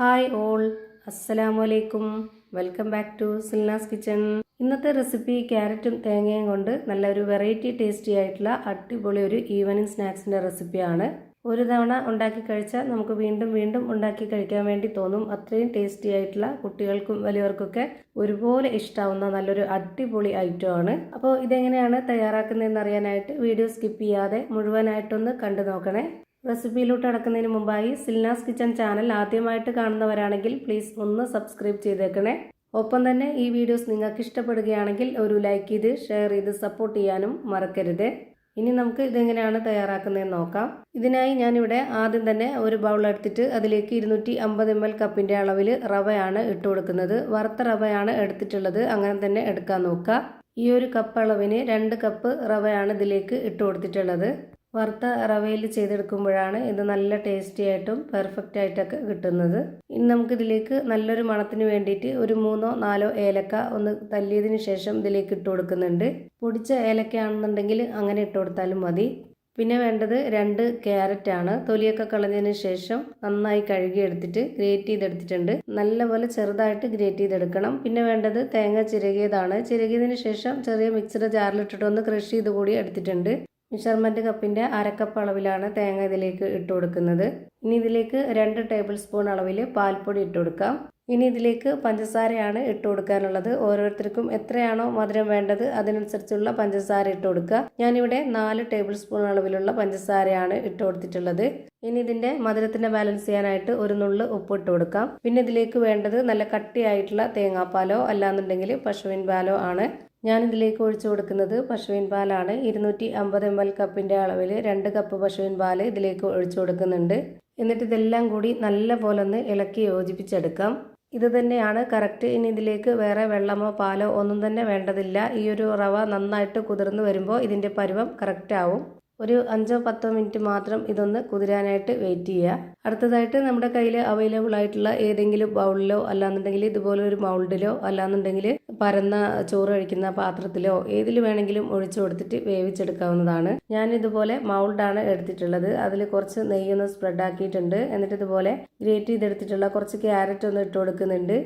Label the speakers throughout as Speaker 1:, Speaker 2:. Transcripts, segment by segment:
Speaker 1: Hi all, അസ്സലാമലൈക്കും. Welcome back to Silnas kitchen. ഇന്നത്തെ recipe ക്യാരറ്റും തേങ്ങയും കൊണ്ട് നല്ലൊരു വെറൈറ്റി ടേസ്റ്റി ആയിട്ടുള്ള അടിപൊളി ഒരു ഈവനിങ് സ്നാക്സിൻ്റെ റെസിപ്പിയാണ്. ഒരു തവണ ഉണ്ടാക്കി കഴിച്ചാൽ നമുക്ക് വീണ്ടും വീണ്ടും ഉണ്ടാക്കി കഴിക്കാൻ വേണ്ടി തോന്നും. അത്രയും ടേസ്റ്റി ആയിട്ടുള്ള കുട്ടികൾക്കും വലിയവർക്കൊക്കെ ഒരുപോലെ ഇഷ്ടാവുന്ന നല്ലൊരു അടിപൊളി ഐറ്റമാണ്. അപ്പോൾ ഇതെങ്ങനെയാണ് തയ്യാറാക്കുന്നതെന്ന് അറിയാനായിട്ട് വീഡിയോ സ്കിപ്പ് ചെയ്യാതെ മുഴുവനായിട്ടൊന്ന് കണ്ടു നോക്കണേ. റെസിപ്പിയിലോട്ട് അടക്കുന്നതിന് മുമ്പായി സിൽനാസ് കിച്ചൺ ചാനൽ ആദ്യമായിട്ട് കാണുന്നവരാണെങ്കിൽ പ്ലീസ് ഒന്ന് സബ്സ്ക്രൈബ് ചെയ്തേക്കണേ. ഒപ്പം തന്നെ ഈ വീഡിയോസ് നിങ്ങൾക്ക് ഇഷ്ടപ്പെടുകയാണെങ്കിൽ ഒരു ലൈക്ക് ചെയ്ത് ഷെയർ ചെയ്ത് സപ്പോർട്ട് ചെയ്യാനും മറക്കരുത്. ഇനി നമുക്ക് ഇതെങ്ങനെയാണ് തയ്യാറാക്കുന്നതെന്ന് നോക്കാം. ഇതിനായി ഞാനിവിടെ ആദ്യം തന്നെ ഒരു ബൗൾ എടുത്തിട്ട് അതിലേക്ക് 250 ml കപ്പിൻ്റെ അളവിൽ റവയാണ് ഇട്ട് കൊടുക്കുന്നത്. വറുത്ത റവയാണ് എടുത്തിട്ടുള്ളത്, അങ്ങനെ തന്നെ എടുക്കാൻ നോക്കുക. ഈ ഒരു കപ്പ് അളവിന് 2 കപ്പ് റവയാണ് ഇതിലേക്ക് ഇട്ട് കൊടുത്തിട്ടുള്ളത്. വറുത്ത റവയിൽ ചെയ്തെടുക്കുമ്പോഴാണ് ഇത് നല്ല ടേസ്റ്റി ആയിട്ടും പെർഫെക്റ്റ് ആയിട്ടൊക്കെ കിട്ടുന്നത്. ഇനി നമുക്കിതിലേക്ക് നല്ലൊരു മണത്തിന് വേണ്ടിയിട്ട് ഒരു 3-4 ഏലക്ക ഒന്ന് തല്ലിയതിന് ശേഷം ഇതിലേക്ക് ഇട്ട് കൊടുക്കുന്നുണ്ട്. പൊടിച്ച ഏലക്ക ആണെന്നുണ്ടെങ്കിൽ അങ്ങനെ ഇട്ട് കൊടുത്താലും മതി. പിന്നെ വേണ്ടത് 2 ക്യാരറ്റ് ആണ്. തൊലിയൊക്കെ കളഞ്ഞതിന് ശേഷം നന്നായി കഴുകി എടുത്തിട്ട് ഗ്രേറ്റ് ചെയ്തെടുത്തിട്ടുണ്ട്. നല്ലപോലെ ചെറുതായിട്ട് ഗ്രേറ്റ് ചെയ്തെടുക്കണം. പിന്നെ വേണ്ടത് തേങ്ങ ചിരകിയതാണ്. ചിരകിയതിന് ശേഷം ചെറിയ മിക്സഡ് ജാറിലിട്ടിട്ട് ഒന്ന് ക്രഷ് ചെയ്ത് കൂടി എടുത്തിട്ടുണ്ട്. മെഷർമെൻറ്റ് കപ്പിൻ്റെ 1/2 കപ്പ് അളവിലാണ് തേങ്ങ ഇതിലേക്ക് ഇട്ട് കൊടുക്കുന്നത്. ഇനി ഇതിലേക്ക് 2 ടേബിൾ സ്പൂൺ അളവിൽ പാൽപ്പൊടി ഇട്ട് കൊടുക്കാം. ഇനി ഇതിലേക്ക് പഞ്ചസാരയാണ് ഇട്ട് കൊടുക്കാനുള്ളത്. ഓരോരുത്തർക്കും എത്രയാണോ മധുരം വേണ്ടത് അതിനനുസരിച്ചുള്ള പഞ്ചസാര ഇട്ട് കൊടുക്കുക. ഞാനിവിടെ 4 ടേബിൾ സ്പൂൺ അളവിലുള്ള പഞ്ചസാരയാണ് ഇട്ട് കൊടുത്തിട്ടുള്ളത്. ഇനി ഇതിൻ്റെ മധുരത്തിനെ ബാലൻസ് ചെയ്യാനായിട്ട് ഒരു നുള്ള് ഉപ്പ് ഇട്ട് കൊടുക്കാം. പിന്നെ ഇതിലേക്ക് വേണ്ടത് നല്ല കട്ടിയായിട്ടുള്ള തേങ്ങാപ്പാലോ അല്ലാന്നുണ്ടെങ്കിൽ പശുവിൻ പാലോ ആണ്. ഞാനിതിലേക്ക് ഒഴിച്ചു കൊടുക്കുന്നത് പശുവിൻ പാലാണ്. 250 ml കപ്പിൻ്റെ അളവിൽ 2 കപ്പ് പശുവിൻ പാൽ ഇതിലേക്ക് ഒഴിച്ചു കൊടുക്കുന്നുണ്ട്. എന്നിട്ട് ഇതെല്ലാം കൂടി നല്ല പോലെ ഒന്ന് ഇളക്കി യോജിപ്പിച്ചെടുക്കാം. ഇത് തന്നെയാണ് കറക്റ്റ്. ഇനി ഇതിലേക്ക് വേറെ വെള്ളമോ പാലോ ഒന്നും തന്നെ വേണ്ടതില്ല. ഈ ഒരു റവ നന്നായിട്ട് കുതിർന്ന് വരുമ്പോൾ ഇതിൻ്റെ പരുവം കറക്റ്റ് ആവും. ഒരു 5-10 മിനിറ്റ് മാത്രം ഇതൊന്ന് കുതിരാനായിട്ട് വെയിറ്റ് ചെയ്യുക. അടുത്തതായിട്ട് നമ്മുടെ കയ്യിൽ അവൈലബിൾ ആയിട്ടുള്ള ഏതെങ്കിലും ബൗളിലോ അല്ലാന്നുണ്ടെങ്കിൽ ഇതുപോലെ ഒരു മൗൾഡിലോ അല്ലാന്നുണ്ടെങ്കിൽ പരന്ന ചോറ് കഴിക്കുന്ന പാത്രത്തിലോ ഏതിൽ വേണമെങ്കിലും ഒഴിച്ചു കൊടുത്തിട്ട് വേവിച്ചെടുക്കാവുന്നതാണ്. ഞാൻ ഇതുപോലെ മൗൾഡാണ് എടുത്തിട്ടുള്ളത്. അതിൽ കുറച്ച് നെയ്യൊന്ന് സ്പ്രെഡ് ആക്കിയിട്ടുണ്ട്. എന്നിട്ട് ഇതുപോലെ ഗ്രേറ്റ് ചെയ്തെടുത്തിട്ടുള്ള കുറച്ച് ക്യാരറ്റ് ഒന്ന് ഇട്ട് കൊടുക്കുന്നുണ്ട്.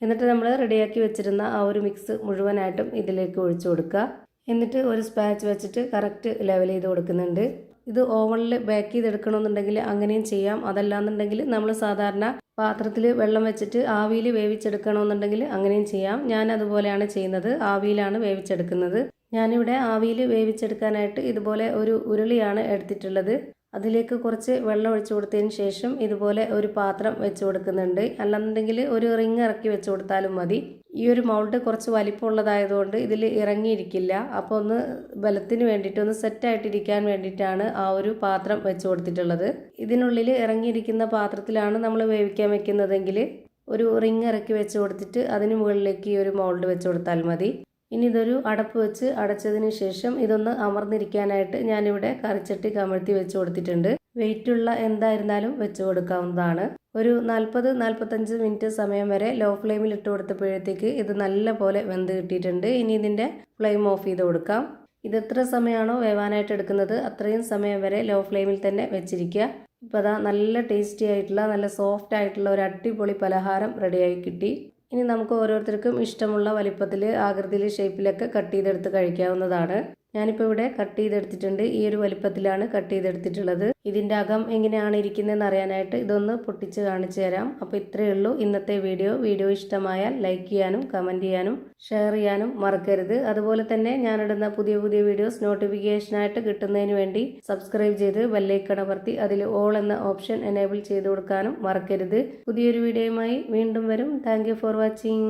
Speaker 1: എന്നിട്ട് നമ്മൾ റെഡിയാക്കി വെച്ചിരുന്ന ആ ഒരു മിക്സ് മുഴുവനായിട്ടും ഇതിലേക്ക് ഒഴിച്ചു കൊടുക്കുക. എന്നിട്ട് ഒരു സ്പാച്ച് വെച്ചിട്ട് കറക്റ്റ് ലെവൽ ചെയ്ത് കൊടുക്കുന്നുണ്ട്. ഇത് ഓവനിൽ ബേക്ക് ചെയ്തെടുക്കണമെന്നുണ്ടെങ്കിൽ അങ്ങനെയും ചെയ്യാം. അതല്ലാന്നുണ്ടെങ്കിൽ നമ്മൾ സാധാരണ പാത്രത്തിൽ വെള്ളം വെച്ചിട്ട് ആവിയിൽ വേവിച്ചെടുക്കണമെന്നുണ്ടെങ്കിൽ അങ്ങനെയും ചെയ്യാം. ഞാൻ അതുപോലെയാണ് ചെയ്യുന്നത്, ആവിയിലാണ് വേവിച്ചെടുക്കുന്നത്. ഞാനിവിടെ ആവിയിൽ വേവിച്ചെടുക്കാനായിട്ട് ഇതുപോലെ ഒരു ഉരുളിയാണ് എടുത്തിട്ടുള്ളത്. അതിലേക്ക് കുറച്ച് വെള്ളം ഒഴിച്ചു കൊടുത്തതിന് ശേഷം ഇതുപോലെ ഒരു പാത്രം വെച്ച് കൊടുക്കുന്നുണ്ട്. അല്ലാന്നുണ്ടെങ്കിൽ ഒരു റിങ് ഇറക്കി വെച്ച് കൊടുത്താലും മതി. ഈ ഒരു മൗൾഡ് കുറച്ച് വലിപ്പമുള്ളതായതുകൊണ്ട് ഇതിൽ ഇറങ്ങിയിരിക്കില്ല. അപ്പോൾ ഒന്ന് ബലത്തിന് വേണ്ടിയിട്ട് ഒന്ന് സെറ്റായിട്ടിരിക്കാൻ വേണ്ടിയിട്ടാണ് ആ ഒരു പാത്രം വെച്ച് കൊടുത്തിട്ടുള്ളത്. ഇതിനുള്ളിൽ ഇറങ്ങിയിരിക്കുന്ന പാത്രത്തിലാണ് നമ്മൾ വേവിക്കാൻ വെക്കുന്നതെങ്കിൽ ഒരു റിങ് ഇറക്കി വെച്ച് കൊടുത്തിട്ട് അതിന് മുകളിലേക്ക് ഈ ഒരു മൗൾഡ് വെച്ച് കൊടുത്താൽ മതി. ഇനി ഇതൊരു അടപ്പ് വെച്ച് അടച്ചതിന് ശേഷം ഇതൊന്ന് അമർന്നിരിക്കാനായിട്ട് ഞാനിവിടെ കറിച്ചട്ടി കമഴ്ത്തി വെച്ച് കൊടുത്തിട്ടുണ്ട്. വെയിറ്റുള്ള എന്തായിരുന്നാലും വെച്ച് കൊടുക്കാവുന്നതാണ്. ഒരു 40-45 മിനിറ്റ് സമയം വരെ ലോ ഫ്ലെയിമിൽ ഇട്ട് കൊടുത്തപ്പോഴത്തേക്ക് ഇത് നല്ല പോലെ വെന്ത് കിട്ടിയിട്ടുണ്ട്. ഇനി ഇതിൻ്റെ ഫ്ലെയിം ഓഫ് ചെയ്ത് കൊടുക്കാം. ഇത് എത്ര സമയമാണോ വേവാനായിട്ട് എടുക്കുന്നത് അത്രയും സമയം വരെ ലോ ഫ്ലെയിമിൽ തന്നെ വെച്ചിരിക്കുക. ഇപ്പോൾ അതാ നല്ല ടേസ്റ്റി ആയിട്ടുള്ള നല്ല സോഫ്റ്റ് ആയിട്ടുള്ള ഒരു അടിപൊളി പലഹാരം റെഡിയായി കിട്ടി. ഇനി നമുക്ക് ഓരോരുത്തർക്കും ഇഷ്ടമുള്ള വലിപ്പത്തിൽ ആകൃതിയിൽ ഷേപ്പിലൊക്കെ കട്ട് ചെയ്തെടുത്ത് കഴിക്കാവുന്നതാണ്. ഞാനിപ്പോൾ ഇവിടെ കട്ട് ചെയ്തെടുത്തിട്ടുണ്ട്. ഈ ഒരു വലിപ്പത്തിലാണ് കട്ട് ചെയ്തെടുത്തിട്ടുള്ളത്. ഇതിൻ്റെ അകം എങ്ങനെയാണ് ഇരിക്കുന്നതെന്ന് അറിയാനായിട്ട് ഇതൊന്ന് പൊട്ടിച്ച് കാണിച്ചു തരാം. അപ്പോൾ ഇത്രയേ ഉള്ളൂ ഇന്നത്തെ വീഡിയോ ഇഷ്ടമായാൽ ലൈക്ക് ചെയ്യാനും കമൻറ്റ് ചെയ്യാനും ഷെയർ ചെയ്യാനും മറക്കരുത്. അതുപോലെ തന്നെ ഞാനിടുന്ന പുതിയ വീഡിയോസ് നോട്ടിഫിക്കേഷനായിട്ട് കിട്ടുന്നതിന് വേണ്ടി സബ്സ്ക്രൈബ് ചെയ്ത് ബെല്ലൈക്കൺ അമർത്തി അതിൽ ഓൾ എന്ന ഓപ്ഷൻ എനേബിൾ ചെയ്ത് കൊടുക്കാനും മറക്കരുത്. പുതിയൊരു വീഡിയോയുമായി വീണ്ടും വരും. Thank you for watching.